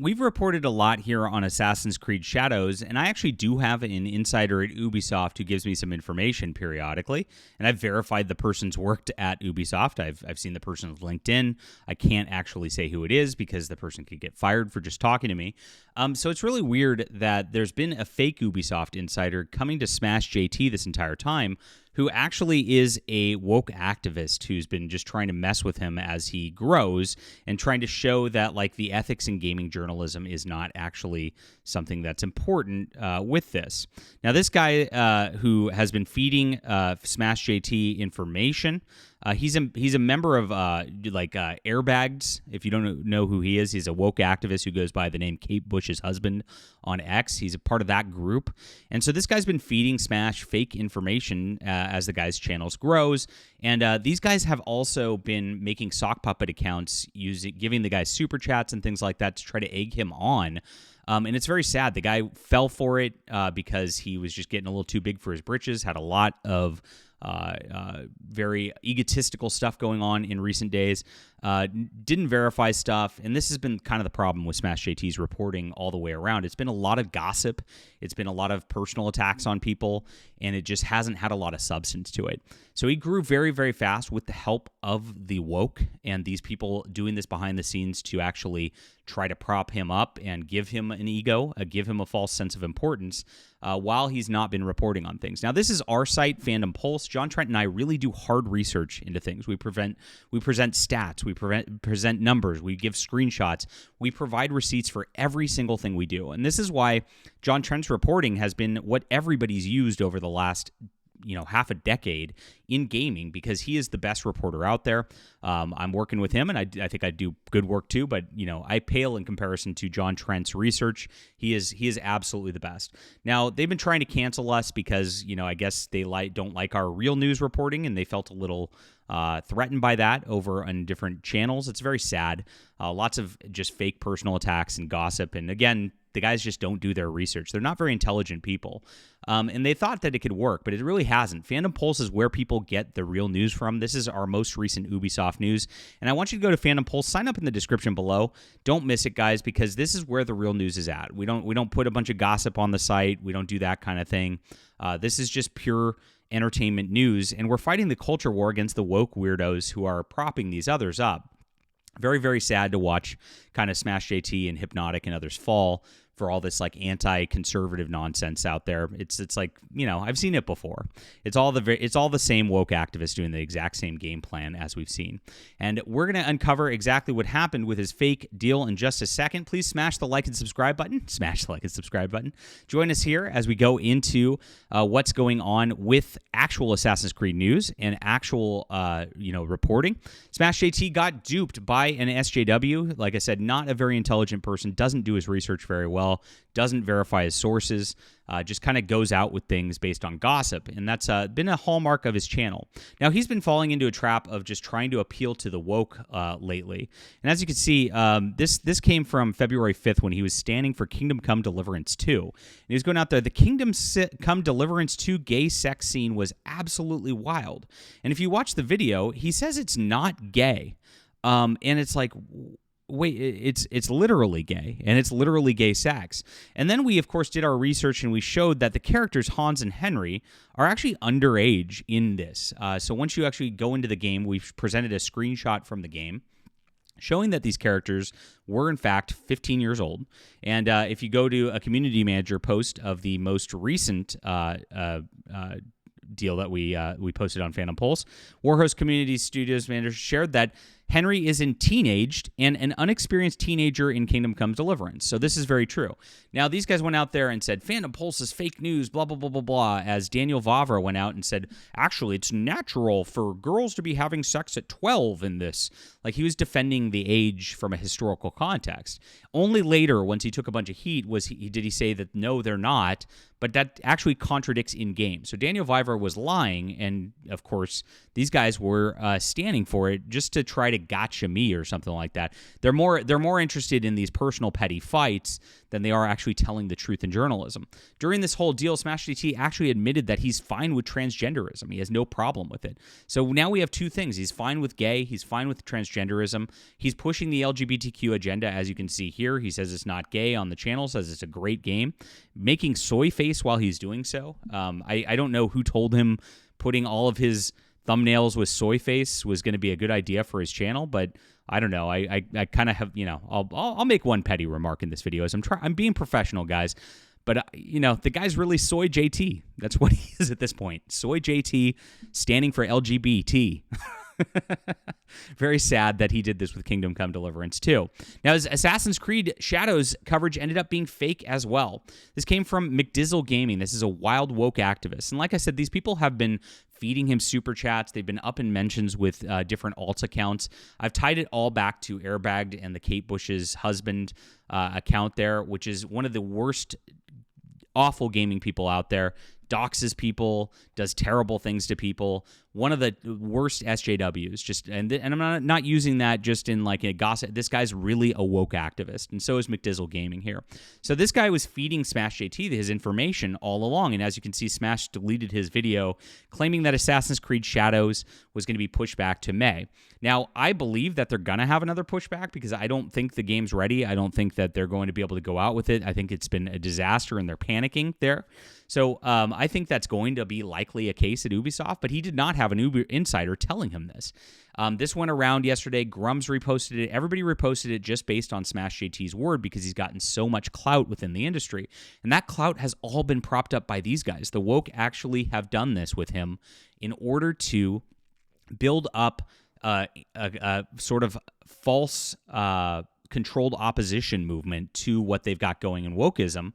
We've reported a lot here on Assassin's Creed Shadows, and I actually do have an insider at Ubisoft who gives me some information periodically, and I've verified the person's worked at Ubisoft. I've seen the person's LinkedIn. I can't actually say who it is because the person could get fired for just talking to me. So it's really weird that there's been a fake Ubisoft insider coming to smash JT this entire time, who actually is a woke activist who's been just trying to mess with him as he grows and trying to show that like the ethics in gaming journalism is not actually something that's important with this. Now, this guy who has been feeding Smash JT information, he's a member of Airbags. If you don't know who he is, he's a woke activist who goes by the name Kate Bush's husband on X. He's a part of that group. And so this guy's been feeding Smash fake information as the guy's channels grows. And these guys have also been making sock puppet accounts, giving the guy super chats and things like that to try to egg him on. And it's very sad. The guy fell for it because he was just getting a little too big for his britches, had a lot of very egotistical stuff going on in recent days, didn't verify stuff, and this has been kind of the problem with Smash JT's reporting all the way around. It's been a lot of gossip, it's been a lot of personal attacks on people, and it just hasn't had a lot of substance to it. So he grew very, very fast with the help of the woke and these people doing this behind the scenes to actually try to prop him up and give him an ego, give him a false sense of importance, while he's not been reporting on things. Now, this is our site, Fandom Pulse. John Trent and I really do hard research into things. We present stats, we present numbers, we give screenshots, we provide receipts for every single thing we do. And this is why John Trent's reporting has been what everybody's used over the last half a decade in gaming, because he is the best reporter out there. I'm working with him, and I think I do good work too, but I pale in comparison to John Trent's research. He is absolutely the best. Now, they've been trying to cancel us because I guess they don't like our real news reporting, and they felt a little threatened by that over on different channels. It's very sad. Lots of just fake personal attacks and gossip, and again, the guys just don't do their research. They're not very intelligent people. And they thought that it could work, but it really hasn't. Fandom Pulse is where people get the real news from. This is our most recent Ubisoft news. And I want you to go to Fandom Pulse, sign up in the description below. Don't miss it, guys, because this is where the real news is at. We don't put a bunch of gossip on the site. We don't do that kind of thing. This is just pure entertainment news, and we're fighting the culture war against the woke weirdos who are propping these others up. Very, very sad to watch kind of Smash JT and Hypnotic and others fall for all this like anti-conservative nonsense out there. It's like, I've seen it before. It's all the same woke activists doing the exact same game plan as we've seen. And we're going to uncover exactly what happened with his fake deal in just a second. Please smash the like and subscribe button. Smash the like and subscribe button. Join us here as we go into what's going on with actual Assassin's Creed news and actual reporting. Smash JT got duped by an SJW. Like I said, not a very intelligent person, doesn't do his research very well, doesn't verify his sources, just kind of goes out with things based on gossip, and that's been a hallmark of his channel. Now, he's been falling into a trap of just trying to appeal to the woke lately, and as you can see, this came from February 5th when he was standing for Kingdom Come Deliverance 2, and he was going out there. The Kingdom Come Deliverance 2 gay sex scene was absolutely wild, and if you watch the video, he says it's not gay, and it's like, wait, it's literally gay, and it's literally gay sex. And then we, of course, did our research, and we showed that the characters Hans and Henry are actually underage in this. So once you actually go into the game, we've presented a screenshot from the game showing that these characters were, in fact, 15 years old. And if you go to a community manager post of the most recent deal that we posted on Fandom Pulse, Warhorse Community Studios manager shared that Henry is teenaged and an unexperienced teenager in Kingdom Come Deliverance. So this is very true. Now, these guys went out there and said, Fandom Pulse is fake news, blah, blah, blah, blah, blah, as Daniel Vavra went out and said, actually, it's natural for girls to be having sex at 12 in this. Like, he was defending the age from a historical context. Only later, once he took a bunch of heat, did he say that, no, they're not, but that actually contradicts in-game. So Daniel Vavra was lying, and, of course, these guys were standing for it just to try to to gotcha me or something like that. They're more interested in these personal petty fights than they are actually telling the truth in journalism. During this whole deal, Smash GT actually admitted that he's fine with transgenderism. He has no problem with it. So now we have two things. He's fine with gay. He's fine with transgenderism. He's pushing the LGBTQ agenda, as you can see here. He says it's not gay on the channel, says it's a great game. Making soy face while he's doing so. I don't know who told him putting all of his thumbnails with soy face was going to be a good idea for his channel, but I don't know. I kind of have, I'll make one petty remark in this video as I'm being professional, guys. But, the guy's really Soy JT. That's what he is at this point. Soy JT standing for LGBT. Very sad that he did this with Kingdom Come Deliverance too. Now, his Assassin's Creed Shadows coverage ended up being fake as well. This came from McDizzle Gaming. This is a wild woke activist. And like I said, these people have been feeding him super chats. They've been up in mentions with different alt accounts. I've tied it all back to Airbagged and the Kate Bush's husband account there, which is one of the worst, awful gaming people out there. Doxes people, does terrible things to people. One of the worst SJWs. And I'm not using that just in like a gossip. This guy's really a woke activist, and so is McDizzle Gaming here. So this guy was feeding Smash JT his information all along, and as you can see, Smash deleted his video claiming that Assassin's Creed Shadows was going to be pushed back to May. Now, I believe that they're going to have another pushback because I don't think the game's ready. I don't think that they're going to be able to go out with it. I think it's been a disaster, and they're panicking there. So I think that's going to be likely a case at Ubisoft, but he did not have an Uber insider telling him this. This went around yesterday. Grums reposted it. Everybody reposted it just based on Smash JT's word because he's gotten so much clout within the industry. And that clout has all been propped up by these guys. The woke actually have done this with him in order to build up a sort of false controlled opposition movement to what they've got going in wokeism.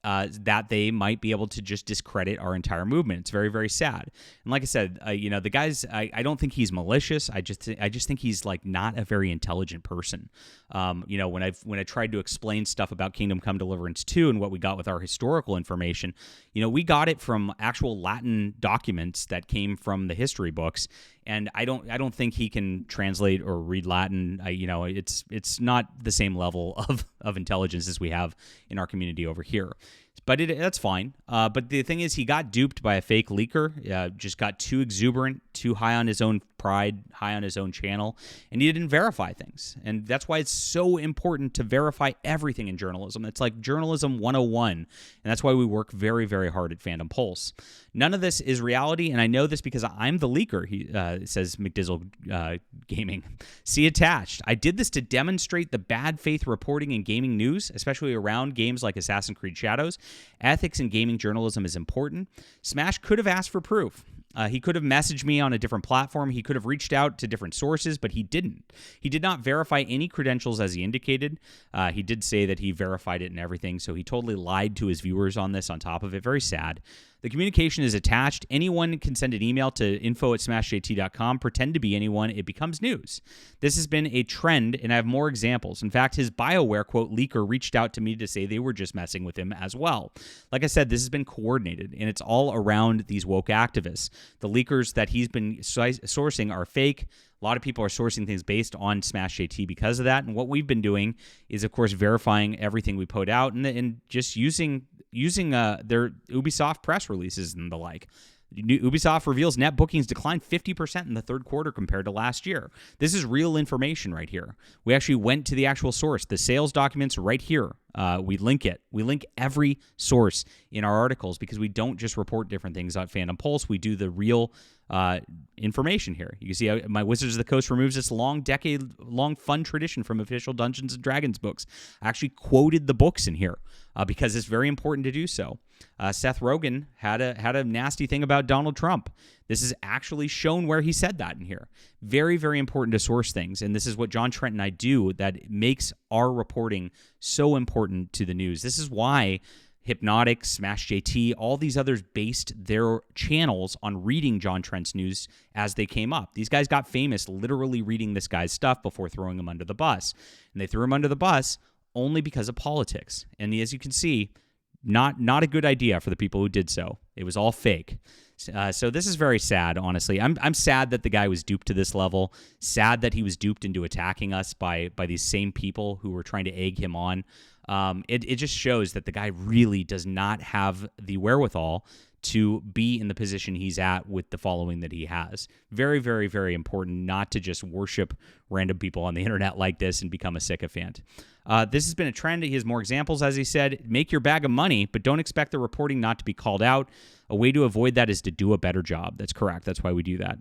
That they might be able to just discredit our entire movement. It's very, very sad. And like I said, the guys, I don't think he's malicious. I just think he's like not a very intelligent person. When I tried to explain stuff about Kingdom Come Deliverance 2 and what we got with our historical information, we got it from actual Latin documents that came from the history books. And I don't think he can translate or read Latin. It's not the same level of intelligence as we have in our community over here. But that's fine. But the thing is, he got duped by a fake leaker, just got too exuberant, too high on his own pride, high on his own channel, and he didn't verify things. And that's why it's so important to verify everything in journalism. It's like journalism 101, and that's why we work very, very hard at Fandom Pulse. None of this is reality, and I know this because I'm the leaker, he says McDizzle Gaming. See attached. I did this to demonstrate the bad faith reporting in gaming news, especially around games like Assassin's Creed Shadows. Ethics in gaming journalism is important. Smash could have asked for proof. He could have messaged me on a different platform. He could have reached out to different sources, but he didn't. He did not verify any credentials as he indicated. He did say that he verified it and everything, so he totally lied to his viewers on this on top of it. Very sad. The communication is attached. Anyone can send an email to info@smashjt.com, pretend to be anyone. It becomes news. This has been a trend, and I have more examples. In fact, his BioWare, quote, leaker reached out to me to say they were just messing with him as well. Like I said, this has been coordinated, and it's all around these woke activists. The leakers that he's been sourcing are fake. A lot of people are sourcing things based on Smash JT because of that. And what we've been doing is, of course, verifying everything we put out and just using their Ubisoft press releases and the like. Ubisoft reveals net bookings declined 50% in the third quarter compared to last year. This is real information right here. We actually went to the actual source, the sales documents right here. We link it. We link every source in our articles because we don't just report different things on Fandom Pulse. We do the real information here. You can see my Wizards of the Coast removes this decade-long fun tradition from official Dungeons & Dragons books. I actually quoted the books in here because it's very important to do so. Seth Rogen had a nasty thing about Donald Trump. This is actually shown where he said that in here. Very, very important to source things, and this is what John Trent and I do that makes our reporting so important to the news. This is why Hypnotic, Smash JT, all these others based their channels on reading John Trent's news as they came up. These guys got famous literally reading this guy's stuff before throwing him under the bus. And they threw him under the bus only because of politics. And as you can see, Not a good idea for the people who did so. It was all fake. So this is very sad, honestly. I'm sad that the guy was duped to this level. Sad that he was duped into attacking us by these same people who were trying to egg him on. It just shows that the guy really does not have the wherewithal to be in the position he's at with the following that he has. Very, very, very important not to just worship random people on the internet like this and become a sycophant. This has been a trend. He has more examples, as he said. Make your bag of money, but don't expect the reporting not to be called out. A way to avoid that is to do a better job. That's correct. That's why we do that.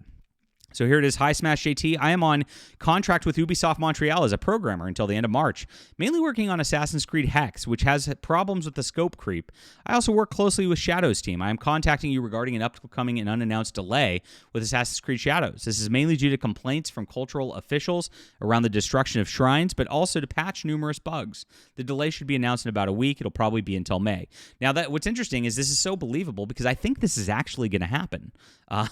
So here it is. Hi, Smash JT. I am on contract with Ubisoft Montreal as a programmer until the end of March, mainly working on Assassin's Creed Hex, which has problems with the scope creep. I also work closely with Shadow's team. I am contacting you regarding an upcoming and unannounced delay with Assassin's Creed Shadows. This is mainly due to complaints from cultural officials around the destruction of shrines, but also to patch numerous bugs. The delay should be announced in about a week. It'll probably be until May. Now, what's interesting is this is so believable because I think this is actually going to happen.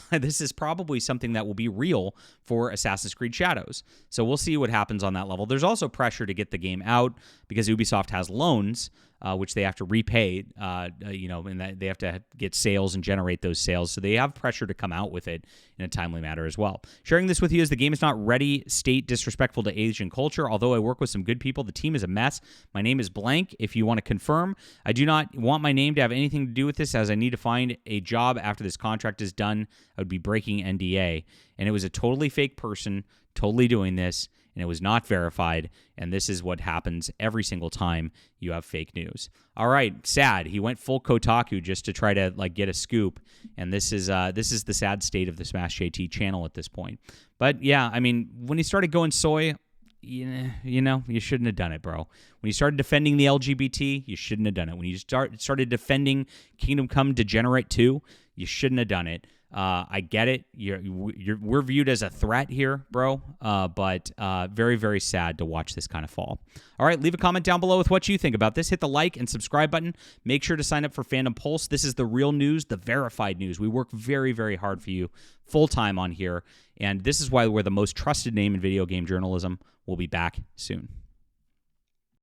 This is probably something that will be real for Assassin's Creed Shadows. So we'll see what happens on that level. There's also pressure to get the game out because Ubisoft has loans, which they have to repay, and they have to get sales and generate those sales. So they have pressure to come out with it in a timely manner as well. Sharing this with you as the game is not ready, state disrespectful to Asian culture. Although I work with some good people, the team is a mess. My name is blank. If you want to confirm, I do not want my name to have anything to do with this as I need to find a job after this contract is done. I would be breaking NDA. And it was a totally fake person totally doing this, and it was not verified, and this is what happens every single time you have fake news. All right, sad. He went full Kotaku just to try to get a scoop, and this is the sad state of the Smash JT channel at this point. But yeah, I mean, when he started going soy, you shouldn't have done it, bro. When you started defending the LGBT, you shouldn't have done it. When you started defending Kingdom Come Degenerate 2, you shouldn't have done it. I get it. We're viewed as a threat here, bro. But very, very sad to watch this kind of fall. All right, leave a comment down below with what you think about this. Hit the like and subscribe button. Make sure to sign up for Fandom Pulse. This is the real news, the verified news. We work very, very hard for you full-time on here. And this is why we're the most trusted name in video game journalism. We'll be back soon.